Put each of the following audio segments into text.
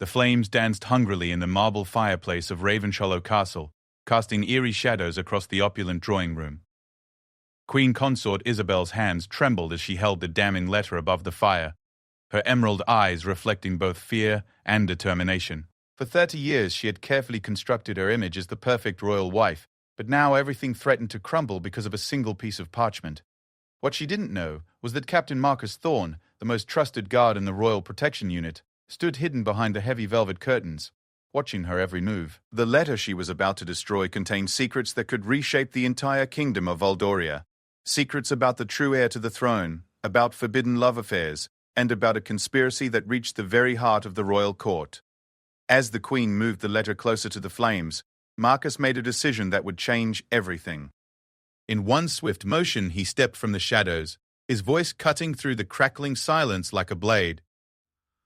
The flames danced hungrily in the marble fireplace of Ravenshollow Castle, casting eerie shadows across the opulent drawing room. Queen Consort Isabel's hands trembled as she held the damning letter above the fire, her emerald eyes reflecting both fear and determination. For 30 years she had carefully constructed her image as the perfect royal wife, but now everything threatened to crumble because of a single piece of parchment. What she didn't know was that Captain Marcus Thorne, the most trusted guard in the Royal Protection Unit, stood hidden behind the heavy velvet curtains, watching her every move. The letter she was about to destroy contained secrets that could reshape the entire kingdom of Valdoria. Secrets about the true heir to the throne, about forbidden love affairs, and about a conspiracy that reached the very heart of the royal court. As the Queen moved the letter closer to the flames, Marcus made a decision that would change everything. In one swift motion, he stepped from the shadows, his voice cutting through the crackling silence like a blade.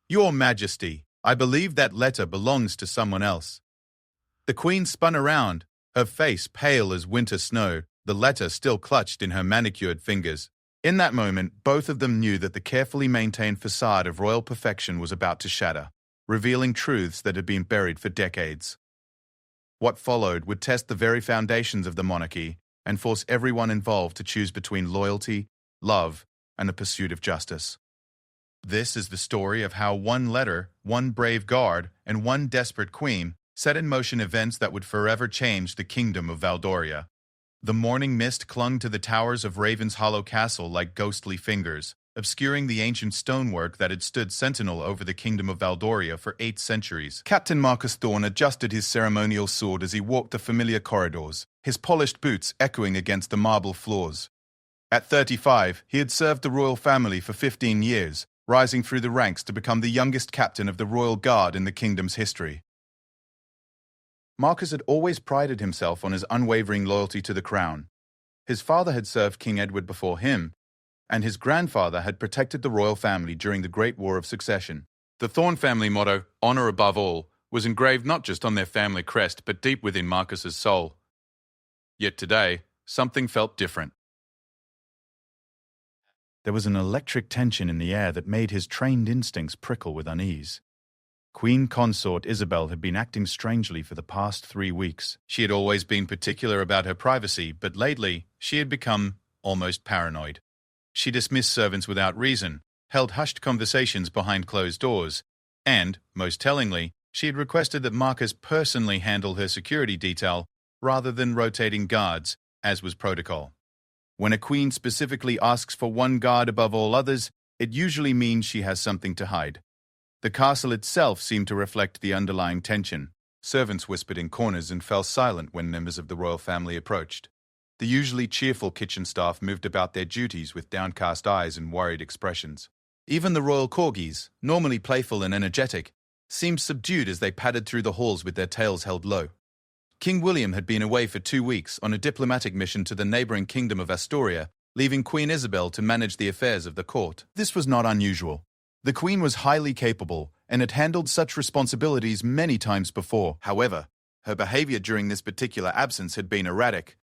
"Your Majesty, I believe that letter belongs to someone else." The Queen spun around, her face pale as winter snow, the letter still clutched in her manicured fingers. In that moment, both of them knew that the carefully maintained facade of royal perfection was about to shatter, revealing truths that had been buried for decades. What followed would test the very foundations of the monarchy and force everyone involved to choose between loyalty, love, and the pursuit of justice. This is the story of how one letter, one brave guard, and one desperate queen set in motion events that would forever change the kingdom of Valdoria. The morning mist clung to the towers of Ravenshollow Castle like ghostly fingers, obscuring the ancient stonework that had stood sentinel over the kingdom of Valdoria for 8 centuries. Captain Marcus Thorne adjusted his ceremonial sword as he walked the familiar corridors, his polished boots echoing against the marble floors. At 35, he had served the royal family for 15 years, rising through the ranks to become the youngest captain of the Royal Guard in the kingdom's history. Marcus had always prided himself on his unwavering loyalty to the crown. His father had served King Edward before him, and his grandfather had protected the royal family during the Great War of Succession. The Thorne family motto, "Honor above all," was engraved not just on their family crest, but deep within Marcus's soul. Yet today, something felt different. There was an electric tension in the air that made his trained instincts prickle with unease. Queen Consort Isabel had been acting strangely for the past 3 weeks. She had always been particular about her privacy, but lately she had become almost paranoid. She dismissed servants without reason, held hushed conversations behind closed doors, and, most tellingly, she had requested that Marcus personally handle her security detail rather than rotating guards, as was protocol. When a queen specifically asks for one guard above all others, it usually means she has something to hide. The castle itself seemed to reflect the underlying tension. Servants whispered in corners and fell silent when members of the royal family approached. The usually cheerful kitchen staff moved about their duties with downcast eyes and worried expressions. Even the royal corgis, normally playful and energetic, seemed subdued as they padded through the halls with their tails held low. King William had been away for 2 weeks on a diplomatic mission to the neighboring kingdom of Astoria, leaving Queen Isabel to manage the affairs of the court. This was not unusual. The Queen was highly capable and had handled such responsibilities many times before. However, her behavior during this particular absence had been erratic.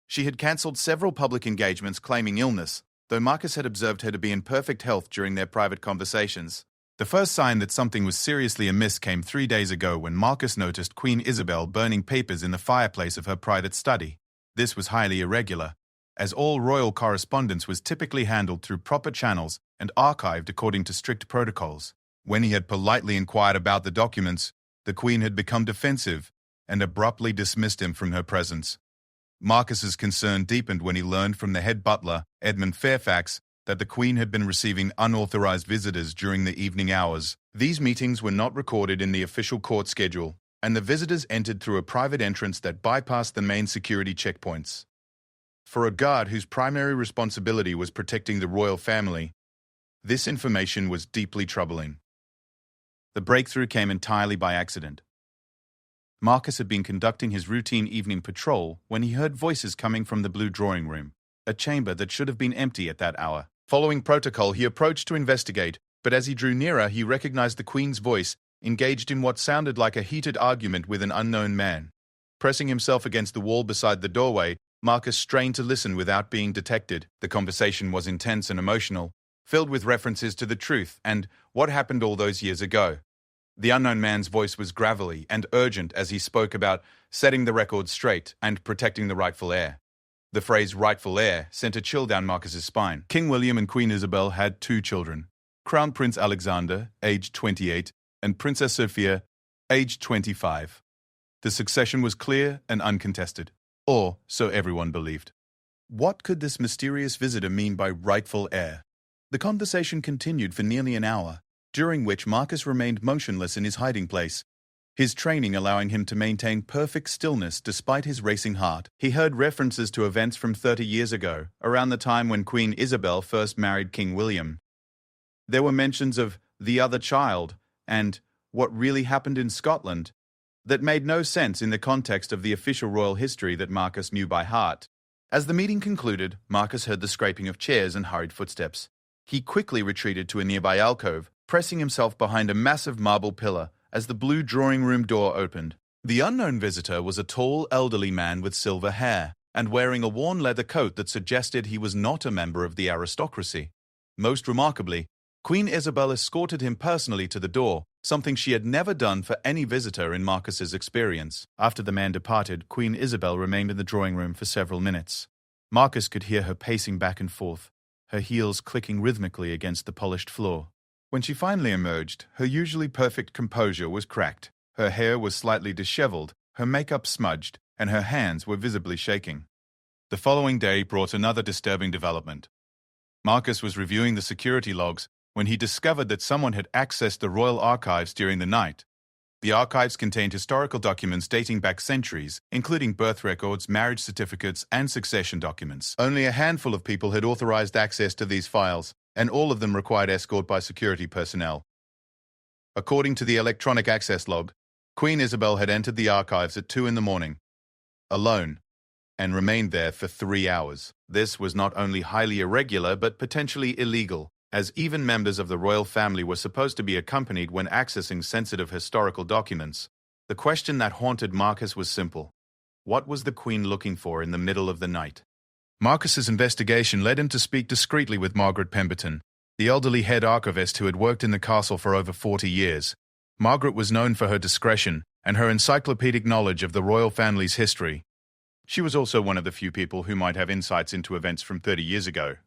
She had cancelled several public engagements claiming illness, though Marcus had observed her to be in perfect health during their private conversations. The first sign that something was seriously amiss came 3 days ago when Marcus noticed Queen Isabel burning papers in the fireplace of her private study. This was highly irregular, as all royal correspondence was typically handled through proper channels and archived according to strict protocols. When he had politely inquired about the documents, the Queen had become defensive and abruptly dismissed him from her presence. Marcus's concern deepened when he learned from the head butler, Edmund Fairfax, that the Queen had been receiving unauthorized visitors during the evening hours. These meetings were not recorded in the official court schedule, and the visitors entered through a private entrance that bypassed the main security checkpoints. For a guard whose primary responsibility was protecting the royal family, this information was deeply troubling. The breakthrough came entirely by accident. Marcus had been conducting his routine evening patrol when he heard voices coming from the blue drawing room, a chamber that should have been empty at that hour. Following protocol, he approached to investigate, but as he drew nearer, he recognized the Queen's voice, engaged in what sounded like a heated argument with an unknown man. Pressing himself against the wall beside the doorway, Marcus strained to listen without being detected. The conversation was intense and emotional, filled with references to the truth and what happened all those years ago. The unknown man's voice was gravelly and urgent as he spoke about setting the record straight and protecting the rightful heir. The phrase rightful heir sent a chill down Marcus's spine. King William and Queen Isabel had 2 children, Crown Prince Alexander, aged 28, and Princess Sophia, aged 25. The succession was clear and uncontested, or so everyone believed. What could this mysterious visitor mean by rightful heir? The conversation continued for nearly an hour, during which Marcus remained motionless in his hiding place, his training allowing him to maintain perfect stillness despite his racing heart. He heard references to events from 30 years ago, around the time when Queen Isabel first married King William. There were mentions of the other child and what really happened in Scotland that made no sense in the context of the official royal history that Marcus knew by heart. As the meeting concluded, Marcus heard the scraping of chairs and hurried footsteps. He quickly retreated to a nearby alcove, pressing himself behind a massive marble pillar as the blue drawing room door opened. The unknown visitor was a tall, elderly man with silver hair and wearing a worn leather coat that suggested he was not a member of the aristocracy. Most remarkably, Queen Isabel escorted him personally to the door, something she had never done for any visitor in Marcus's experience. After the man departed, Queen Isabel remained in the drawing room for several minutes. Marcus could hear her pacing back and forth, her heels clicking rhythmically against the polished floor. When she finally emerged, her usually perfect composure was cracked. Her hair was slightly disheveled, her makeup smudged, and her hands were visibly shaking. The following day brought another disturbing development. Marcus was reviewing the security logs when he discovered that someone had accessed the royal archives during the night. The archives contained historical documents dating back centuries, including birth records, marriage certificates, and succession documents. Only a handful of people had authorized access to these files, and all of them required escort by security personnel. According to the electronic access log, Queen Isabel had entered the archives at 2 a.m, alone, and remained there for 3 hours. This was not only highly irregular but potentially illegal, as even members of the royal family were supposed to be accompanied when accessing sensitive historical documents. The question that haunted Marcus was simple. What was the Queen looking for in the middle of the night? Marcus's investigation led him to speak discreetly with Margaret Pemberton, the elderly head archivist who had worked in the castle for over 40 years. Margaret was known for her discretion and her encyclopedic knowledge of the royal family's history. She was also one of the few people who might have insights into events from 30 years ago.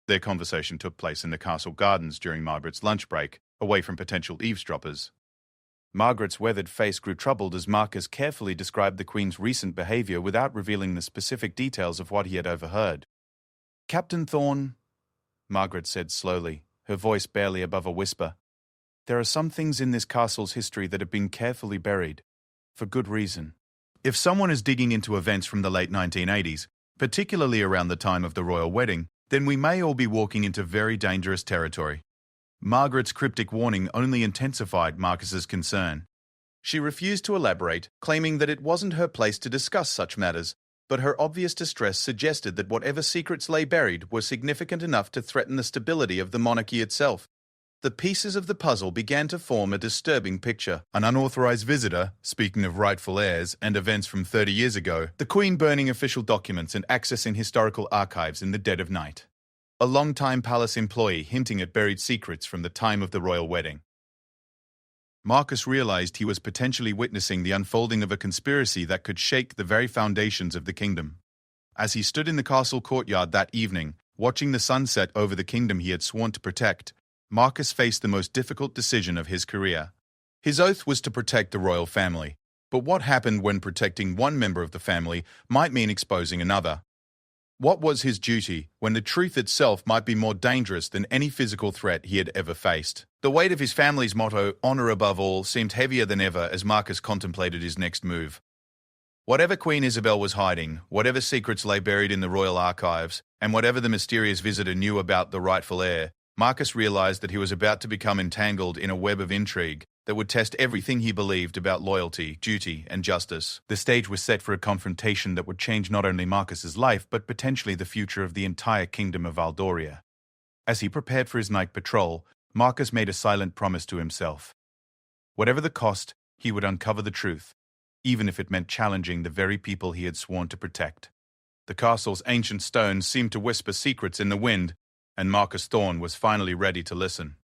Their conversation took place in the castle gardens during Margaret's lunch break, away from potential eavesdroppers. Margaret's weathered face grew troubled as Marcus carefully described the Queen's recent behavior without revealing the specific details of what he had overheard. "Captain Thorne," Margaret said slowly, her voice barely above a whisper, "there are some things in this castle's history that have been carefully buried, for good reason. If someone is digging into events from the late 1980s, particularly around the time of the royal wedding, then we may all be walking into very dangerous territory." Margaret's cryptic warning only intensified Marcus's concern. She refused to elaborate, claiming that it wasn't her place to discuss such matters, but her obvious distress suggested that whatever secrets lay buried were significant enough to threaten the stability of the monarchy itself. The pieces of the puzzle began to form a disturbing picture. An unauthorized visitor, speaking of rightful heirs and events from 30 years ago, the Queen burning official documents and accessing historical archives in the dead of night. A long-time palace employee hinting at buried secrets from the time of the royal wedding. Marcus realized he was potentially witnessing the unfolding of a conspiracy that could shake the very foundations of the kingdom. As he stood in the castle courtyard that evening, watching the sunset over the kingdom he had sworn to protect, Marcus faced the most difficult decision of his career. His oath was to protect the royal family, but what happened when protecting one member of the family might mean exposing another? What was his duty when the truth itself might be more dangerous than any physical threat he had ever faced? The weight of his family's motto, "Honor above all," seemed heavier than ever as Marcus contemplated his next move. Whatever Queen Isabel was hiding, whatever secrets lay buried in the royal archives, and whatever the mysterious visitor knew about the rightful heir, Marcus realized that he was about to become entangled in a web of intrigue that would test everything he believed about loyalty, duty, and justice. The stage was set for a confrontation that would change not only Marcus's life, but potentially the future of the entire kingdom of Valdoria. As he prepared for his night patrol, Marcus made a silent promise to himself. Whatever the cost, he would uncover the truth, even if it meant challenging the very people he had sworn to protect. The castle's ancient stones seemed to whisper secrets in the wind, and Marcus Thorne was finally ready to listen.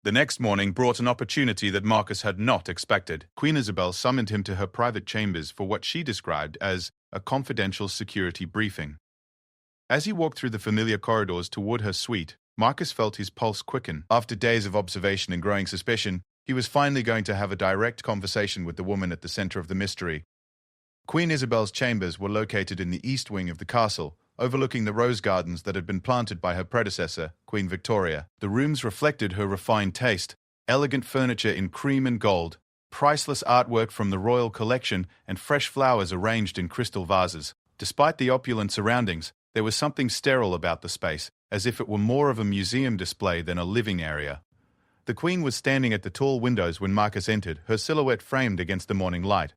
The next morning brought an opportunity that Marcus had not expected. Queen Isabel summoned him to her private chambers for what she described as a confidential security briefing. As he walked through the familiar corridors toward her suite, Marcus felt his pulse quicken. After days of observation and growing suspicion, he was finally going to have a direct conversation with the woman at the center of the mystery. Queen Isabel's chambers were located in the east wing of the castle, overlooking the rose gardens that had been planted by her predecessor, Queen Victoria. The rooms reflected her refined taste, elegant furniture in cream and gold, priceless artwork from the royal collection, and fresh flowers arranged in crystal vases. Despite the opulent surroundings, there was something sterile about the space, as if it were more of a museum display than a living area. The Queen was standing at the tall windows when Marcus entered, her silhouette framed against the morning light.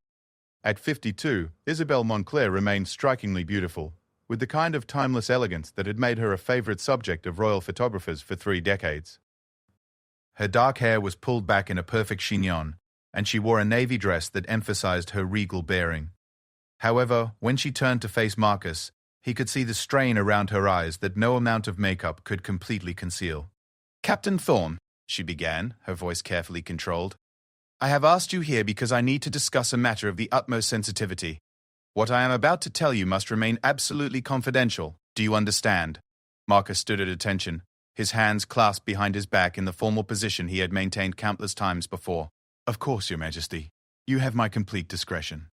At 52, Isabel Montclair remained strikingly beautiful, with the kind of timeless elegance that had made her a favorite subject of royal photographers for 3 decades. Her dark hair was pulled back in a perfect chignon, and she wore a navy dress that emphasized her regal bearing. However, when she turned to face Marcus, he could see the strain around her eyes that no amount of makeup could completely conceal. "Captain Thorne," she began, her voice carefully controlled, "I have asked you here because I need to discuss a matter of the utmost sensitivity. What I am about to tell you must remain absolutely confidential. Do you understand?" Marcus stood at attention, his hands clasped behind his back in the formal position he had maintained countless times before. "Of course, Your Majesty. You have my complete discretion."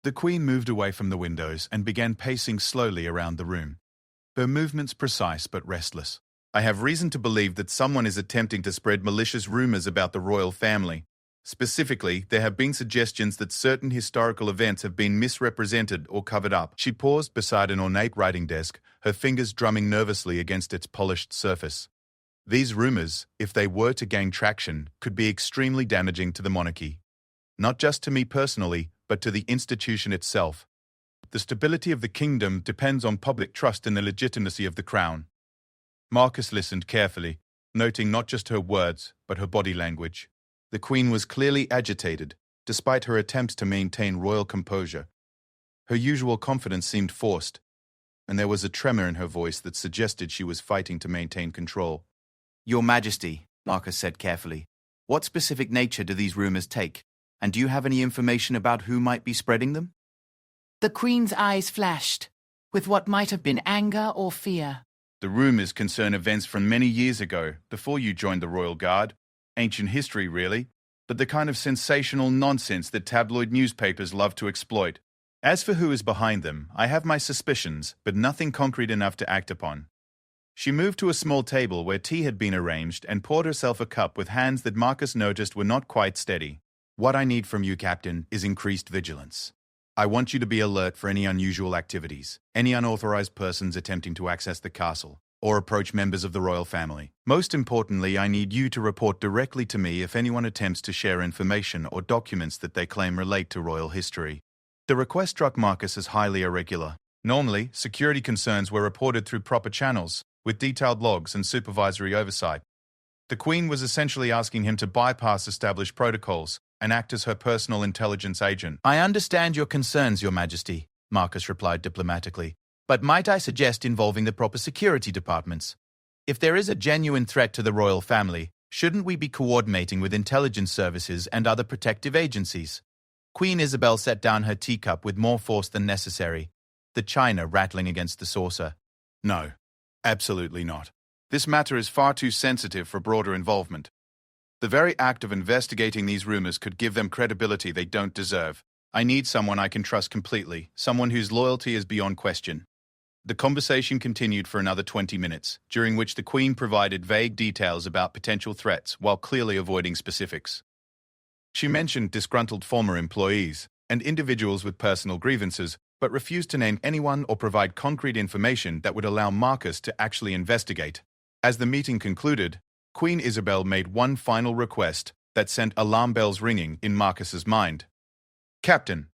The Queen moved away from the windows and began pacing slowly around the room, her movements precise but restless. "I have reason to believe that someone is attempting to spread malicious rumors about the royal family. Specifically, there have been suggestions that certain historical events have been misrepresented or covered up." She paused beside an ornate writing desk, her fingers drumming nervously against its polished surface. "These rumors, if they were to gain traction, could be extremely damaging to the monarchy. Not just to me personally, but to the institution itself. The stability of the kingdom depends on public trust in the legitimacy of the crown." Marcus listened carefully, noting not just her words, but her body language. The Queen was clearly agitated, despite her attempts to maintain royal composure. Her usual confidence seemed forced, and there was a tremor in her voice that suggested she was fighting to maintain control. "Your Majesty," Marcus said carefully, "what specific nature do these rumors take? And do you have any information about who might be spreading them?" The Queen's eyes flashed, with what might have been anger or fear. "The rumors concern events from many years ago, before you joined the Royal Guard. Ancient history, really, but the kind of sensational nonsense that tabloid newspapers love to exploit. As for who is behind them, I have my suspicions, but nothing concrete enough to act upon." She moved to a small table where tea had been arranged and poured herself a cup with hands that Marcus noticed were not quite steady. "What I need from you, Captain, is increased vigilance. I want you to be alert for any unusual activities, any unauthorized persons attempting to access the castle, or approach members of the royal family. Most importantly, I need you to report directly to me if anyone attempts to share information or documents that they claim relate to royal history." The request struck Marcus as highly irregular. Normally, security concerns were reported through proper channels, with detailed logs and supervisory oversight. The Queen was essentially asking him to bypass established protocols and act as her personal intelligence agent. "I understand your concerns, Your Majesty," Marcus replied diplomatically, "but might I suggest involving the proper security departments? If there is a genuine threat to the royal family, shouldn't we be coordinating with intelligence services and other protective agencies?" Queen Isabel set down her teacup with more force than necessary, the china rattling against the saucer. "No, absolutely not. This matter is far too sensitive for broader involvement. The very act of investigating these rumors could give them credibility they don't deserve. I need someone I can trust completely, someone whose loyalty is beyond question." The conversation continued for another 20 minutes, during which the Queen provided vague details about potential threats while clearly avoiding specifics. She mentioned disgruntled former employees and individuals with personal grievances, but refused to name anyone or provide concrete information that would allow Marcus to actually investigate. As the meeting concluded, Queen Isabel made one final request that sent alarm bells ringing in Marcus's mind. "Captain,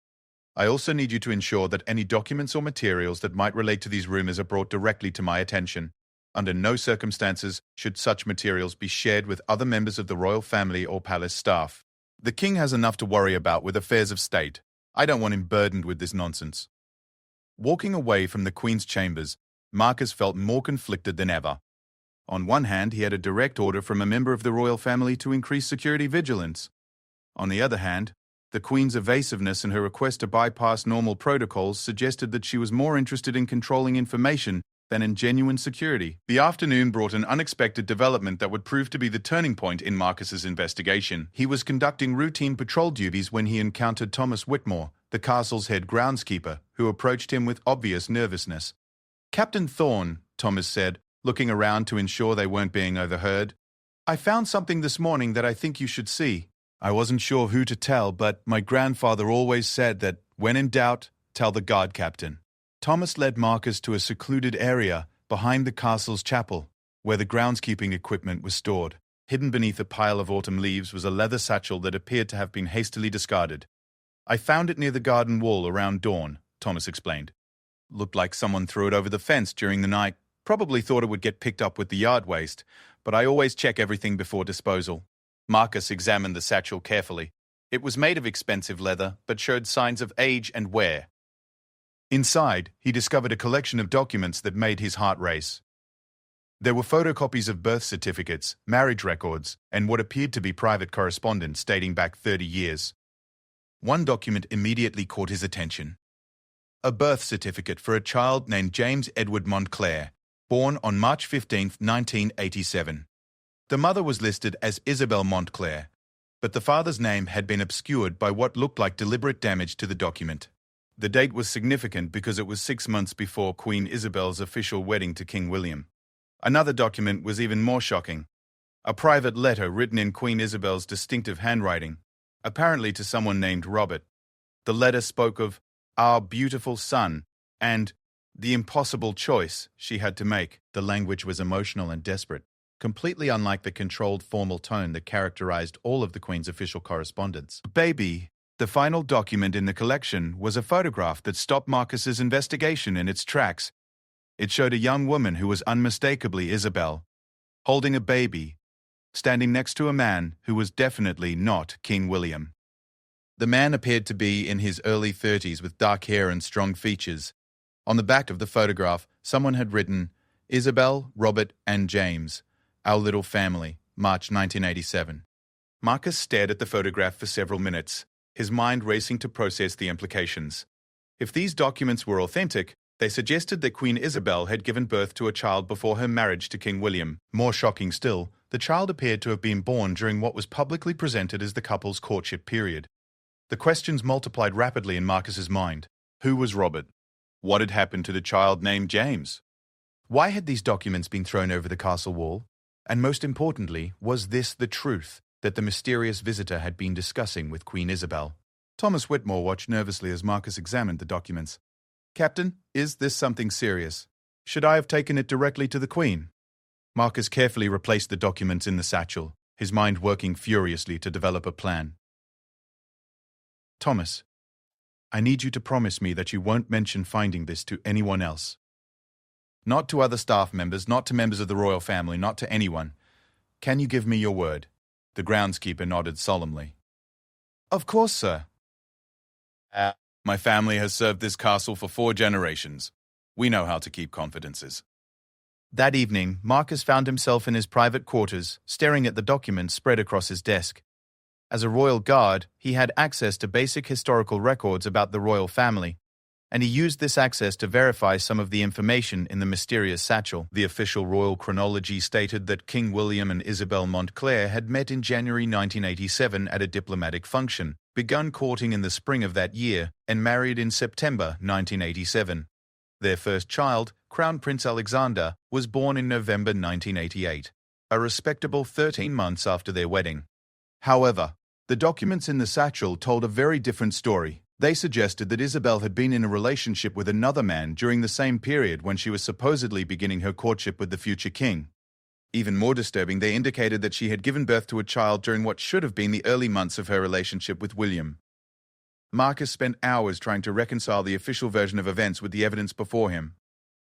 I also need you to ensure that any documents or materials that might relate to these rumors are brought directly to my attention. Under no circumstances should such materials be shared with other members of the royal family or palace staff. The king has enough to worry about with affairs of state. I don't want him burdened with this nonsense." Walking away from the Queen's chambers, Marcus felt more conflicted than ever. On one hand, he had a direct order from a member of the royal family to increase security vigilance. On the other hand, the Queen's evasiveness and her request to bypass normal protocols suggested that she was more interested in controlling information than in genuine security. The afternoon brought an unexpected development that would prove to be the turning point in Marcus's investigation. He was conducting routine patrol duties when he encountered Thomas Whitmore, the castle's head groundskeeper, who approached him with obvious nervousness. "Captain Thorne," Thomas said, looking around to ensure they weren't being overheard, "I found something this morning that I think you should see." I wasn't sure who to tell, but my grandfather always said that, when in doubt, tell the guard captain. Thomas led Marcus to a secluded area behind the castle's chapel, where the groundskeeping equipment was stored. Hidden beneath a pile of autumn leaves was a leather satchel that appeared to have been hastily discarded. "I found it near the garden wall around dawn," Thomas explained. "Looked like someone threw it over the fence during the night. Probably thought it would get picked up with the yard waste, but I always check everything before disposal." Marcus examined the satchel carefully. It was made of expensive leather, but showed signs of age and wear. Inside, he discovered a collection of documents that made his heart race. There were photocopies of birth certificates, marriage records, and what appeared to be private correspondence dating back 30 years. One document immediately caught his attention. A birth certificate for a child named James Edward Montclair, born on March 15, 1987. The mother was listed as Isabel Montclair, but the father's name had been obscured by what looked like deliberate damage to the document. The date was significant because it was 6 months before Queen Isabel's official wedding to King William. Another document was even more shocking. A private letter written in Queen Isabel's distinctive handwriting, apparently to someone named Robert. The letter spoke of "our beautiful son" and the impossible choice she had to make. The language was emotional and desperate, completely unlike the controlled formal tone that characterized all of the Queen's official correspondence. "Baby," the final document in the collection, was a photograph that stopped Marcus's investigation in its tracks. It showed a young woman who was unmistakably Isabel, holding a baby, standing next to a man who was definitely not King William. The man appeared to be in his early 30s with dark hair and strong features. On the back of the photograph, someone had written, "Isabel, Robert, and James, our little family, March 1987. Marcus stared at the photograph for several minutes, his mind racing to process the implications. If these documents were authentic, they suggested that Queen Isabel had given birth to a child before her marriage to King William. More shocking still, the child appeared to have been born during what was publicly presented as the couple's courtship period. The questions multiplied rapidly in Marcus's mind. Who was Robert? What had happened to the child named James? Why had these documents been thrown over the castle wall? And most importantly, was this the truth that the mysterious visitor had been discussing with Queen Isabel? Thomas Whitmore watched nervously as Marcus examined the documents. "Captain, is this something serious? Should I have taken it directly to the Queen?" Marcus carefully replaced the documents in the satchel, his mind working furiously to develop a plan. "Thomas, I need you to promise me that you won't mention finding this to anyone else. Not to other staff members, not to members of the royal family, not to anyone. Can you give me your word?" The groundskeeper nodded solemnly. "Of course, sir." My family has served this castle for 4 generations. We know how to keep confidences." That evening, Marcus found himself in his private quarters, staring at the documents spread across his desk. As a royal guard, he had access to basic historical records about the royal family, and he used this access to verify some of the information in the mysterious satchel. The official royal chronology stated that King William and Isabel Montclair had met in January 1987 at a diplomatic function, begun courting in the spring of that year, and married in September 1987. Their first child, Crown Prince Alexander, was born in November 1988, a respectable 13 months after their wedding. However, the documents in the satchel told a very different story. They suggested that Isabel had been in a relationship with another man during the same period when she was supposedly beginning her courtship with the future king. Even more disturbing, they indicated that she had given birth to a child during what should have been the early months of her relationship with William. Marcus spent hours trying to reconcile the official version of events with the evidence before him.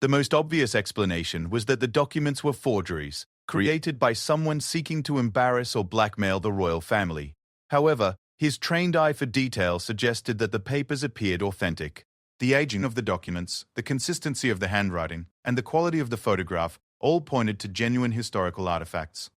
The most obvious explanation was that the documents were forgeries, created by someone seeking to embarrass or blackmail the royal family. However, his trained eye for detail suggested that the papers appeared authentic. The aging of the documents, the consistency of the handwriting, and the quality of the photograph All pointed to genuine historical artifacts.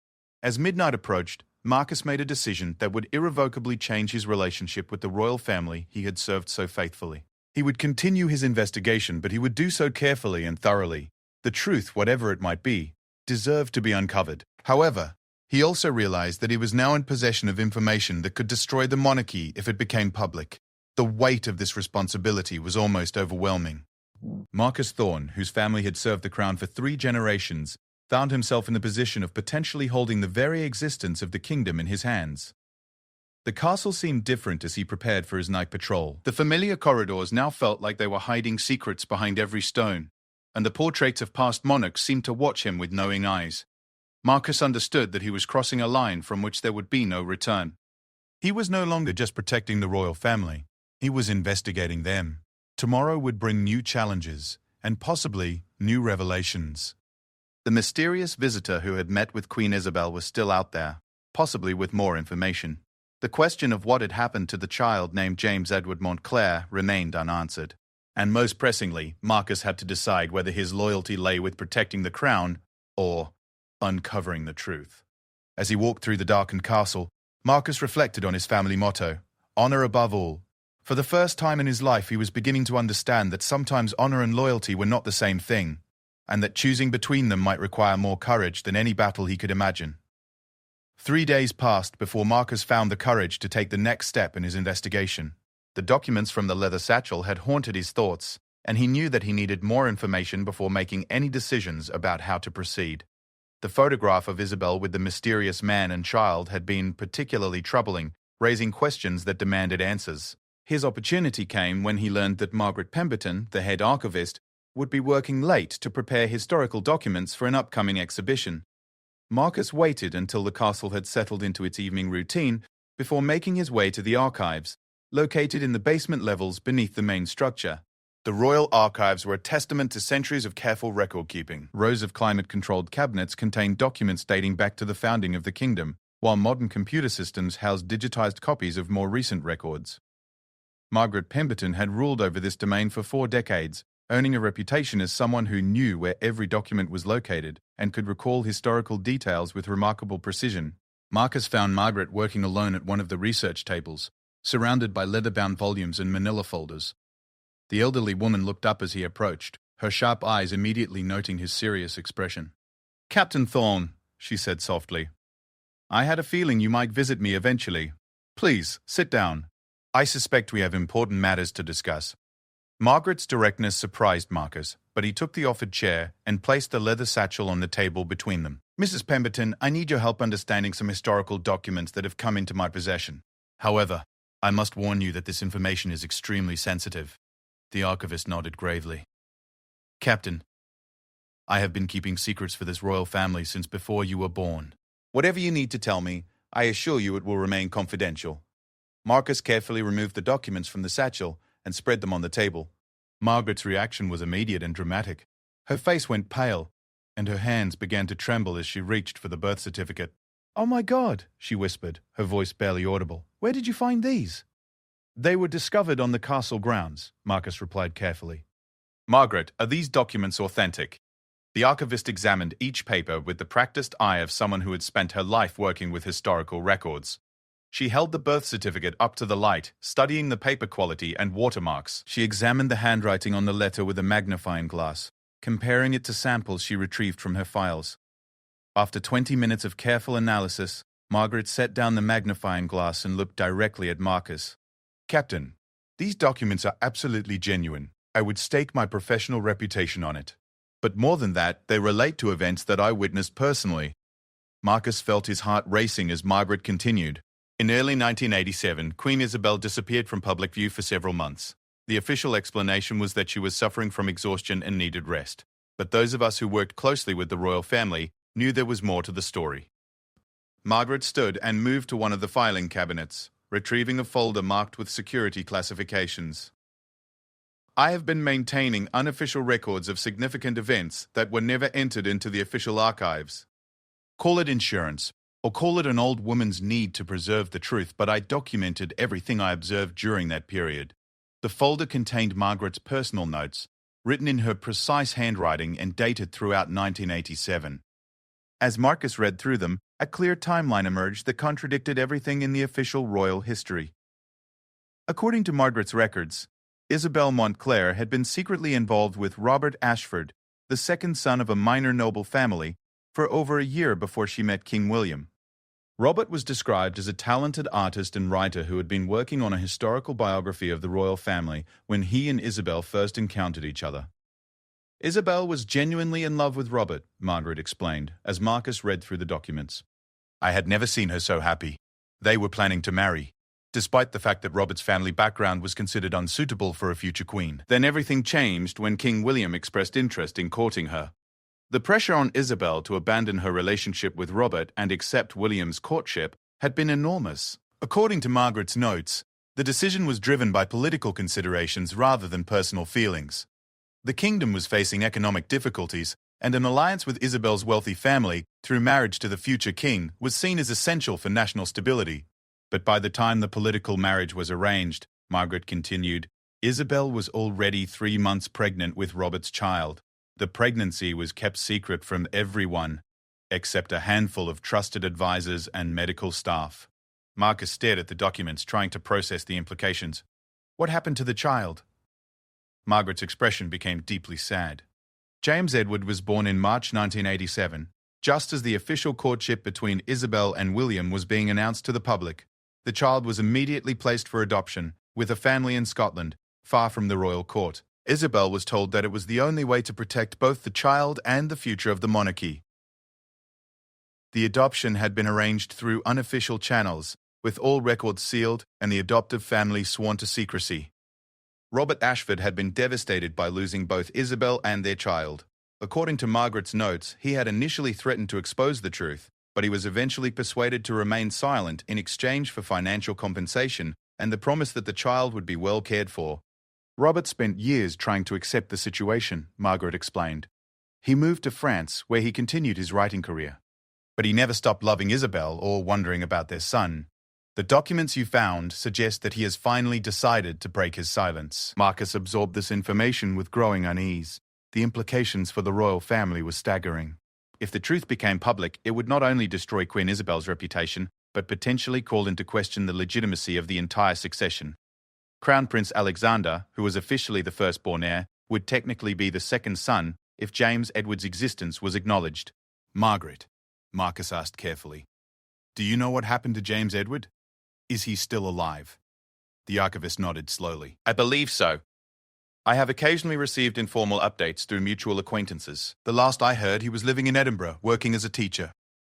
As midnight approached, Marcus made a decision that would irrevocably change his relationship with the royal family he had served so faithfully. He would continue his investigation, but he would do so carefully and thoroughly. The truth, whatever it might be, deserved to be uncovered. However, he also realized that he was now in possession of information that could destroy the monarchy if it became public. The weight of this responsibility was almost overwhelming. Marcus Thorne, whose family had served the crown for 3 generations, found himself in the position of potentially holding the very existence of the kingdom in his hands. The castle seemed different as he prepared for his night patrol. The familiar corridors now felt like they were hiding secrets behind every stone, and the portraits of past monarchs seemed to watch him with knowing eyes. Marcus understood that he was crossing a line from which there would be no return. He was no longer just protecting the royal family. He was investigating them. Tomorrow would bring new challenges, and possibly new revelations. The mysterious visitor who had met with Queen Isabel was still out there, possibly with more information. The question of what had happened to the child named James Edward Montclair remained unanswered. And most pressingly, Marcus had to decide whether his loyalty lay with protecting the crown or uncovering the truth. As he walked through the darkened castle, Marcus reflected on his family motto, honor above all. For the first time in his life, he was beginning to understand that sometimes honor and loyalty were not the same thing, and that choosing between them might require more courage than any battle he could imagine. 3 days passed before Marcus found the courage to take the next step in his investigation. The documents from the leather satchel had haunted his thoughts, and he knew that he needed more information before making any decisions about how to proceed. The photograph of Isabel with the mysterious man and child had been particularly troubling, raising questions that demanded answers. His opportunity came when he learned that Margaret Pemberton, the head archivist, would be working late to prepare historical documents for an upcoming exhibition. Marcus waited until the castle had settled into its evening routine before making his way to the archives, located in the basement levels beneath the main structure. The royal archives were a testament to centuries of careful record-keeping. Rows of climate-controlled cabinets contained documents dating back to the founding of the kingdom, while modern computer systems housed digitized copies of more recent records. Margaret Pemberton had ruled over this domain for 4 decades, earning a reputation as someone who knew where every document was located and could recall historical details with remarkable precision. Marcus found Margaret working alone at one of the research tables, surrounded by leather-bound volumes and manila folders. The elderly woman looked up as he approached, her sharp eyes immediately noting his serious expression. "Captain Thorne," she said softly, "I had a feeling you might visit me eventually. Please, sit down. I suspect we have important matters to discuss." Margaret's directness surprised Marcus, but he took the offered chair and placed the leather satchel on the table between them. "Mrs. Pemberton, I need your help understanding some historical documents that have come into my possession. However, I must warn you that this information is extremely sensitive." The archivist nodded gravely. "Captain, I have been keeping secrets for this royal family since before you were born. Whatever you need to tell me, I assure you it will remain confidential." Marcus carefully removed the documents from the satchel and spread them on the table. Margaret's reaction was immediate and dramatic. Her face went pale, and her hands began to tremble as she reached for the birth certificate. "Oh my God," she whispered, her voice barely audible. "Where did you find these?" "They were discovered on the castle grounds," Marcus replied carefully. "Margaret, are these documents authentic?" The archivist examined each paper with the practiced eye of someone who had spent her life working with historical records. She held the birth certificate up to the light, studying the paper quality and watermarks. She examined the handwriting on the letter with a magnifying glass, comparing it to samples she retrieved from her files. After 20 minutes of careful analysis, Margaret set down the magnifying glass and looked directly at Marcus. "Captain, these documents are absolutely genuine. I would stake my professional reputation on it. But more than that, they relate to events that I witnessed personally." Marcus felt his heart racing as Margaret continued. In early 1987, Queen Isabel disappeared from public view for several months. The official explanation was that she was suffering from exhaustion and needed rest. But those of us who worked closely with the royal family knew there was more to the story. Margaret stood and moved to one of the filing cabinets, retrieving a folder marked with security classifications. "I have been maintaining unofficial records of significant events that were never entered into the official archives. Call it insurance, or call it an old woman's need to preserve the truth, but I documented everything I observed during that period." The folder contained Margaret's personal notes, written in her precise handwriting and dated throughout 1987. As Marcus read through them, a clear timeline emerged that contradicted everything in the official royal history. According to Margaret's records, Isabel Montclair had been secretly involved with Robert Ashford, the second son of a minor noble family, for over a year before she met King William. Robert was described as a talented artist and writer who had been working on a historical biography of the royal family when he and Isabel first encountered each other. Isabel was genuinely in love with Robert, Margaret explained, as Marcus read through the documents. I had never seen her so happy. They were planning to marry, despite the fact that Robert's family background was considered unsuitable for a future queen. Then everything changed when King William expressed interest in courting her. The pressure on Isabel to abandon her relationship with Robert and accept William's courtship had been enormous. According to Margaret's notes, the decision was driven by political considerations rather than personal feelings. The kingdom was facing economic difficulties, and an alliance with Isabel's wealthy family, through marriage to the future king, was seen as essential for national stability. But by the time the political marriage was arranged, Margaret continued, Isabel was already 3 months pregnant with Robert's child. The pregnancy was kept secret from everyone, except a handful of trusted advisors and medical staff. Marcus stared at the documents, trying to process the implications. What happened to the child? Margaret's expression became deeply sad. James Edward was born in March 1987, just as the official courtship between Isabel and William was being announced to the public. The child was immediately placed for adoption, with a family in Scotland, far from the royal court. Isabel was told that it was the only way to protect both the child and the future of the monarchy. The adoption had been arranged through unofficial channels, with all records sealed and the adoptive family sworn to secrecy. Robert Ashford had been devastated by losing both Isabel and their child. According to Margaret's notes, he had initially threatened to expose the truth, but he was eventually persuaded to remain silent in exchange for financial compensation and the promise that the child would be well cared for. Robert spent years trying to accept the situation, Margaret explained. He moved to France, where he continued his writing career. But he never stopped loving Isabel or wondering about their son. The documents you found suggest that he has finally decided to break his silence. Marcus absorbed this information with growing unease. The implications for the royal family were staggering. If the truth became public, it would not only destroy Queen Isabel's reputation, but potentially call into question the legitimacy of the entire succession. Crown Prince Alexander, who was officially the firstborn heir, would technically be the second son if James Edward's existence was acknowledged. Margaret, Marcus asked carefully, do you know what happened to James Edward? Is he still alive? The archivist nodded slowly. I believe so. I have occasionally received informal updates through mutual acquaintances. The last I heard, he was living in Edinburgh, working as a teacher.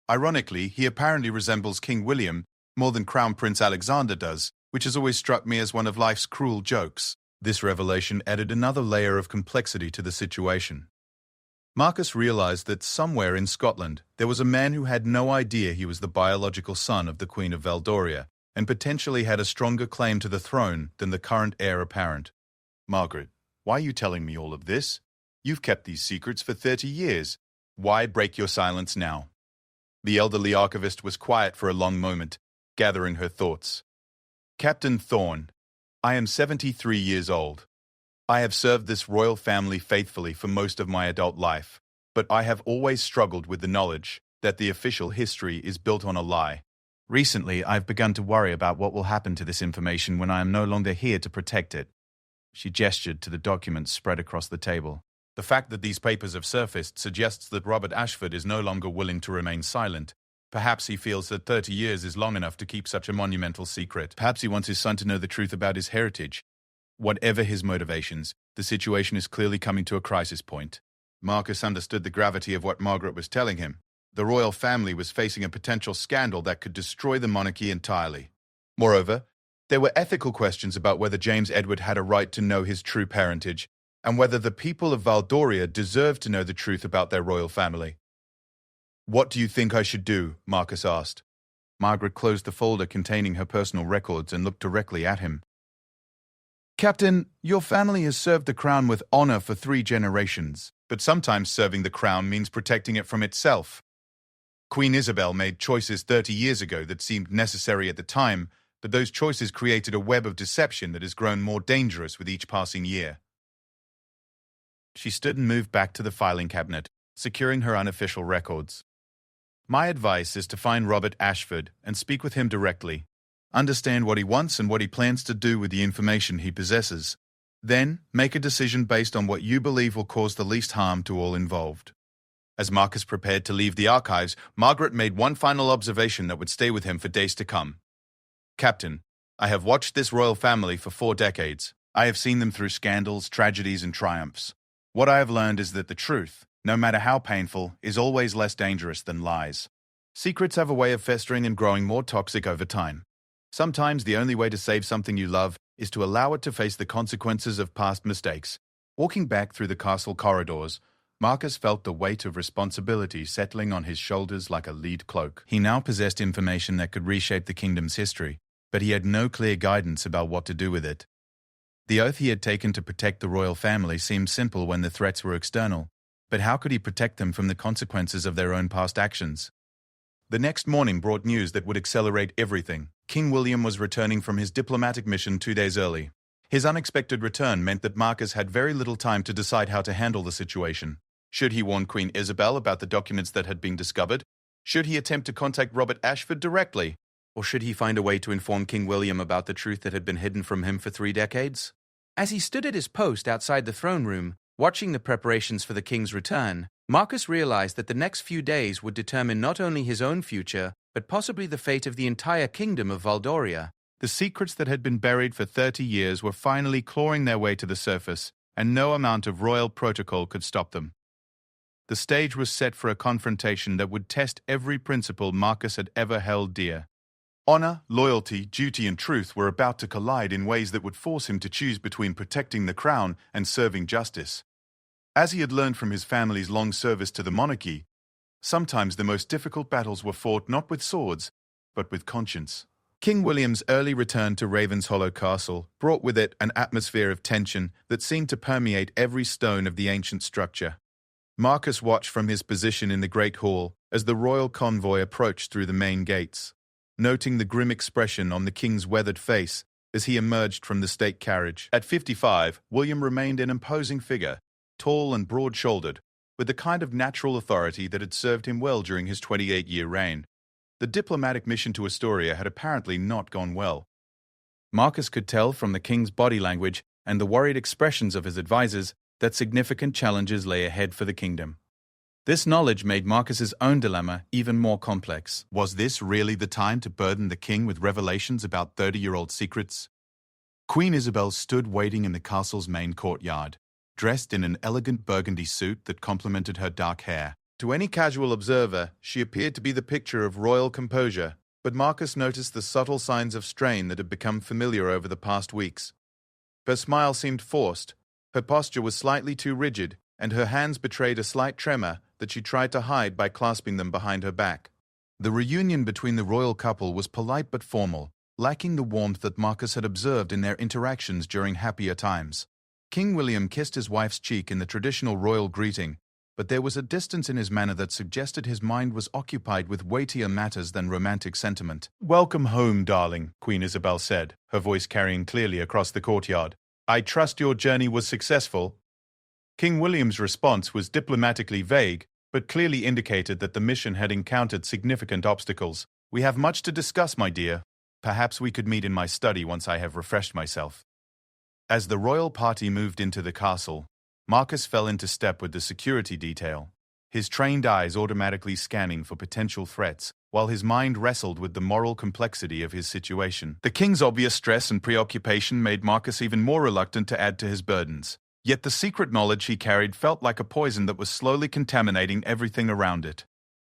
Ironically, he apparently resembles King William more than Crown Prince Alexander does, which has always struck me as one of life's cruel jokes. This revelation added another layer of complexity to the situation. Marcus realized that somewhere in Scotland there was a man who had no idea he was the biological son of the Queen of Valdoria, and potentially had a stronger claim to the throne than the current heir apparent. Margaret, why are you telling me all of this? You've kept these secrets for 30 years. Why break your silence now? The elderly archivist was quiet for a long moment, gathering her thoughts. Captain Thorne, I am 73 years old. I have served this royal family faithfully for most of my adult life, but I have always struggled with the knowledge that the official history is built on a lie. Recently, I've begun to worry about what will happen to this information when I am no longer here to protect it. She gestured to the documents spread across the table. The fact that these papers have surfaced suggests that Robert Ashford is no longer willing to remain silent. Perhaps he feels that 30 years is long enough to keep such a monumental secret. Perhaps he wants his son to know the truth about his heritage. Whatever his motivations, the situation is clearly coming to a crisis point. Marcus understood the gravity of what Margaret was telling him. The royal family was facing a potential scandal that could destroy the monarchy entirely. Moreover, there were ethical questions about whether James Edward had a right to know his true parentage, and whether the people of Valdoria deserved to know the truth about their royal family. What do you think I should do? Marcus asked. Margaret closed the folder containing her personal records and looked directly at him. Captain, your family has served the crown with honor for 3 generations, but sometimes serving the crown means protecting it from itself. Queen Isabel made choices 30 years ago that seemed necessary at the time, but those choices created a web of deception that has grown more dangerous with each passing year. She stood and moved back to the filing cabinet, securing her unofficial records. My advice is to find Robert Ashford and speak with him directly. Understand what he wants and what he plans to do with the information he possesses. Then, make a decision based on what you believe will cause the least harm to all involved. As Marcus prepared to leave the archives, Margaret made one final observation that would stay with him for days to come. Captain, I have watched this royal family for 4 decades. I have seen them through scandals, tragedies, and triumphs. What I have learned is that the truth, no matter how painful, is always less dangerous than lies. Secrets have a way of festering and growing more toxic over time. Sometimes the only way to save something you love is to allow it to face the consequences of past mistakes. Walking back through the castle corridors, Marcus felt the weight of responsibility settling on his shoulders like a lead cloak. He now possessed information that could reshape the kingdom's history, but he had no clear guidance about what to do with it. The oath he had taken to protect the royal family seemed simple when the threats were external, but how could he protect them from the consequences of their own past actions? The next morning brought news that would accelerate everything. King William was returning from his diplomatic mission 2 days early. His unexpected return meant that Marcus had very little time to decide how to handle the situation. Should he warn Queen Isabel about the documents that had been discovered? Should he attempt to contact Robert Ashford directly? Or should he find a way to inform King William about the truth that had been hidden from him for 3 decades? As he stood at his post outside the throne room, watching the preparations for the king's return, Marcus realized that the next few days would determine not only his own future, but possibly the fate of the entire kingdom of Valdoria. The secrets that had been buried for 30 years were finally clawing their way to the surface, and no amount of royal protocol could stop them. The stage was set for a confrontation that would test every principle Marcus had ever held dear. Honor, loyalty, duty, and truth were about to collide in ways that would force him to choose between protecting the crown and serving justice. As he had learned from his family's long service to the monarchy, sometimes the most difficult battles were fought not with swords, but with conscience. King William's early return to Ravenshollow Castle brought with it an atmosphere of tension that seemed to permeate every stone of the ancient structure. Marcus watched from his position in the Great Hall as the royal convoy approached through the main gates, noting the grim expression on the king's weathered face as he emerged from the state carriage. At 55, William remained an imposing figure, tall and broad-shouldered, with the kind of natural authority that had served him well during his 28-year reign. The diplomatic mission to Astoria had apparently not gone well. Marcus could tell from the king's body language and the worried expressions of his advisors that significant challenges lay ahead for the kingdom. This knowledge made Marcus's own dilemma even more complex. Was this really the time to burden the king with revelations about 30-year-old secrets? Queen Isabel stood waiting in the castle's main courtyard, dressed in an elegant burgundy suit that complemented her dark hair. To any casual observer, she appeared to be the picture of royal composure, but Marcus noticed the subtle signs of strain that had become familiar over the past weeks. Her smile seemed forced, her posture was slightly too rigid, and her hands betrayed a slight tremor that she tried to hide by clasping them behind her back. The reunion between the royal couple was polite but formal, lacking the warmth that Marcus had observed in their interactions during happier times. King William kissed his wife's cheek in the traditional royal greeting, but there was a distance in his manner that suggested his mind was occupied with weightier matters than romantic sentiment. "Welcome home, darling," Queen Isabel said, her voice carrying clearly across the courtyard. "I trust your journey was successful." King William's response was diplomatically vague, but clearly indicated that the mission had encountered significant obstacles. "We have much to discuss, my dear. Perhaps we could meet in my study once I have refreshed myself." As the royal party moved into the castle, Marcus fell into step with the security detail, his trained eyes automatically scanning for potential threats, while his mind wrestled with the moral complexity of his situation. The king's obvious stress and preoccupation made Marcus even more reluctant to add to his burdens. Yet the secret knowledge he carried felt like a poison that was slowly contaminating everything around it.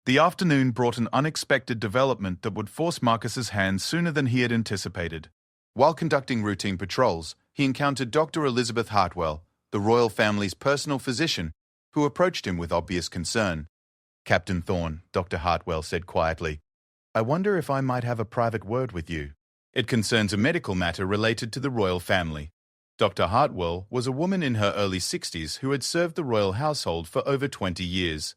The afternoon brought an unexpected development that would force Marcus's hand sooner than he had anticipated. While conducting routine patrols, he encountered Dr. Elizabeth Hartwell, the royal family's personal physician, who approached him with obvious concern. "Captain Thorne," Dr. Hartwell said quietly, "I wonder if I might have a private word with you. It concerns a medical matter related to the royal family." Dr. Hartwell was a woman in her early 60s who had served the royal household for over 20 years.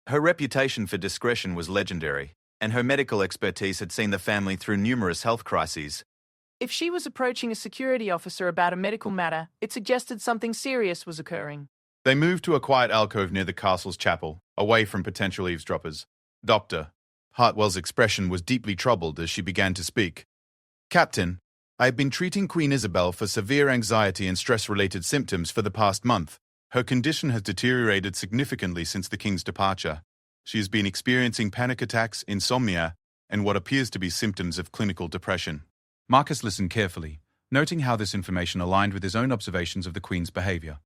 Her reputation for discretion was legendary, and her medical expertise had seen the family through numerous health crises. If she was approaching a security officer about a medical matter, it suggested something serious was occurring. They moved to a quiet alcove near the castle's chapel, away from potential eavesdroppers. Dr. Hartwell's expression was deeply troubled as she began to speak. Captain, I have been treating Queen Isabel for severe anxiety and stress-related symptoms for the past month. Her condition has deteriorated significantly since the king's departure. She has been experiencing panic attacks, insomnia, and what appears to be symptoms of clinical depression. Marcus listened carefully, noting how this information aligned with his own observations of the Queen's behavior.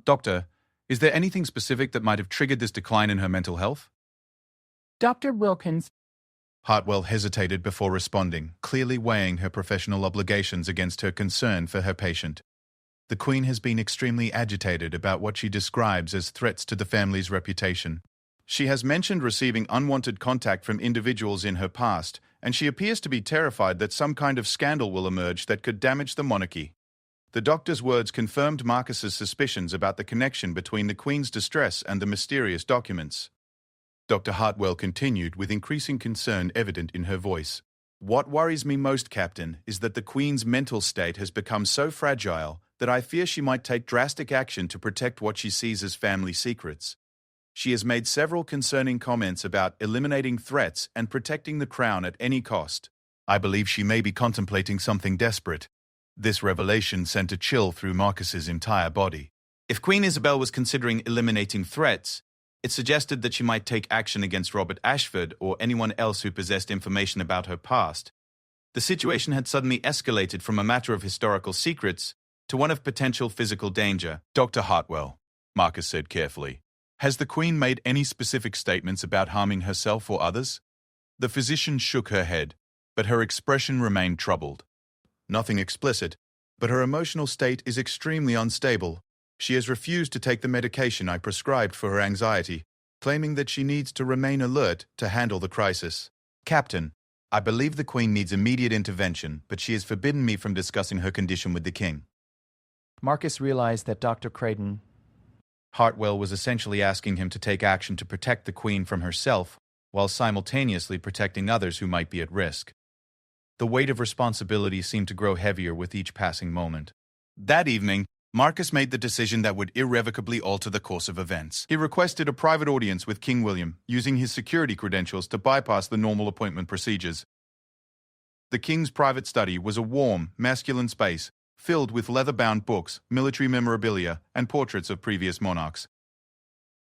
Doctor, is there anything specific that might have triggered this decline in her mental health? Dr. Wilkins. Hartwell hesitated before responding, clearly weighing her professional obligations against her concern for her patient. The Queen has been extremely agitated about what she describes as threats to the family's reputation. She has mentioned receiving unwanted contact from individuals in her past, and she appears to be terrified that some kind of scandal will emerge that could damage the monarchy. The doctor's words confirmed Marcus's suspicions about the connection between the Queen's distress and the mysterious documents. Dr. Hartwell continued with increasing concern evident in her voice. What worries me most, Captain, is that the Queen's mental state has become so fragile that I fear she might take drastic action to protect what she sees as family secrets. She has made several concerning comments about eliminating threats and protecting the crown at any cost. I believe she may be contemplating something desperate. This revelation sent a chill through Marcus's entire body. If Queen Isabel was considering eliminating threats, it suggested that she might take action against Robert Ashford or anyone else who possessed information about her past. The situation had suddenly escalated from a matter of historical secrets to one of potential physical danger. Dr. Hartwell, Marcus said carefully, has the Queen made any specific statements about harming herself or others? The physician shook her head, but her expression remained troubled. Nothing explicit, but her emotional state is extremely unstable. She has refused to take the medication I prescribed for her anxiety, claiming that she needs to remain alert to handle the crisis. Captain, I believe the Queen needs immediate intervention, but she has forbidden me from discussing her condition with the King. Marcus realized that Dr. Creighton Hartwell was essentially asking him to take action to protect the Queen from herself, while simultaneously protecting others who might be at risk. The weight of responsibility seemed to grow heavier with each passing moment. That evening, Marcus made the decision that would irrevocably alter the course of events. He requested a private audience with King William, using his security credentials to bypass the normal appointment procedures. The King's private study was a warm, masculine space, filled with leather-bound books, military memorabilia, and portraits of previous monarchs.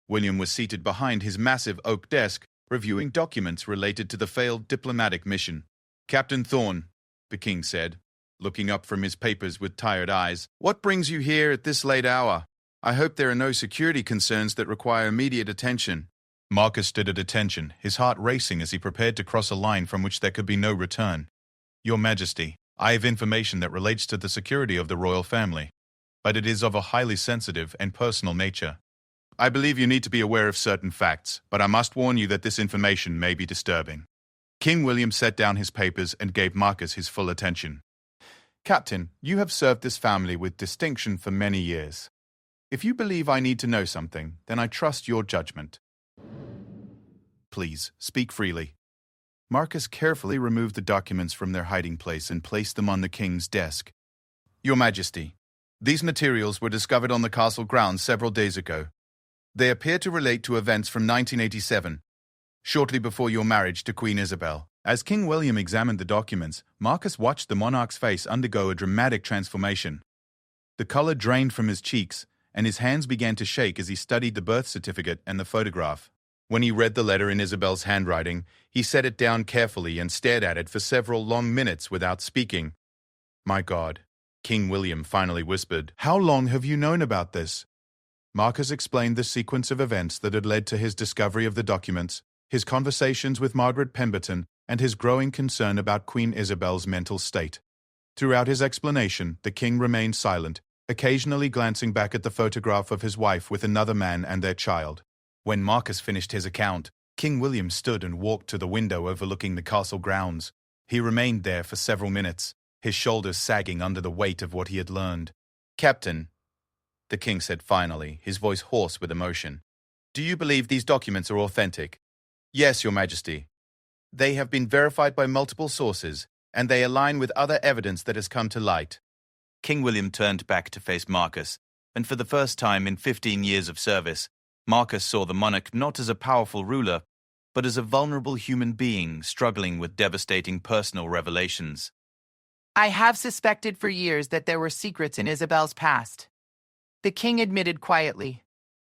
William was seated behind his massive oak desk, reviewing documents related to the failed diplomatic mission. Captain Thorne, the King said, looking up from his papers with tired eyes, what brings you here at this late hour? I hope there are no security concerns that require immediate attention. Marcus stood at attention, his heart racing as he prepared to cross a line from which there could be no return. Your Majesty, I have information that relates to the security of the royal family, but it is of a highly sensitive and personal nature. I believe you need to be aware of certain facts, but I must warn you that this information may be disturbing. King William set down his papers and gave Marcus his full attention. Captain, you have served this family with distinction for many years. If you believe I need to know something, then I trust your judgment. Please, speak freely. Marcus carefully removed the documents from their hiding place and placed them on the King's desk. Your Majesty, these materials were discovered on the castle grounds several days ago. They appear to relate to events from 1987, shortly before your marriage to Queen Isabel. As King William examined the documents, Marcus watched the monarch's face undergo a dramatic transformation. The color drained from his cheeks, and his hands began to shake as he studied the birth certificate and the photograph. When he read the letter in Isabel's handwriting, he set it down carefully and stared at it for several long minutes without speaking. My God, King William finally whispered, how long have you known about this? Marcus explained the sequence of events that had led to his discovery of the documents, his conversations with Margaret Pemberton, and his growing concern about Queen Isabel's mental state. Throughout his explanation, the King remained silent, occasionally glancing back at the photograph of his wife with another man and their child. When Marcus finished his account, King William stood and walked to the window overlooking the castle grounds. He remained there for several minutes, his shoulders sagging under the weight of what he had learned. Captain, the King said finally, his voice hoarse with emotion, do you believe these documents are authentic? Yes, Your Majesty. They have been verified by multiple sources, and they align with other evidence that has come to light. King William turned back to face Marcus, and for the first time in 15 years of service, Marcus saw the monarch not as a powerful ruler, but as a vulnerable human being struggling with devastating personal revelations. I have suspected for years that there were secrets in Isabel's past. The king admitted quietly.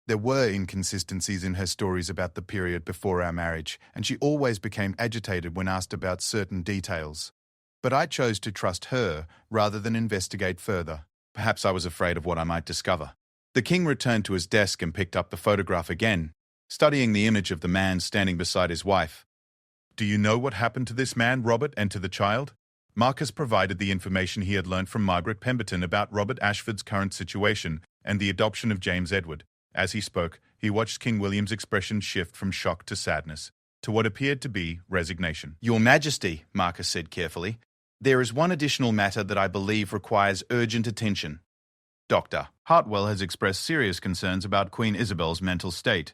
There were inconsistencies in her stories about the period before our marriage, and she always became agitated when asked about certain details. But I chose to trust her rather than investigate further. Perhaps I was afraid of what I might discover. The king returned to his desk and picked up the photograph again, studying the image of the man standing beside his wife. Do you know what happened to this man, Robert, and to the child? Marcus provided the information he had learned from Margaret Pemberton about Robert Ashford's current situation and the adoption of James Edward. As he spoke, he watched King William's expression shift from shock to sadness, to what appeared to be resignation. Your Majesty, Marcus said carefully, there is one additional matter that I believe requires urgent attention. Dr. Hartwell has expressed serious concerns about Queen Isabel's mental state.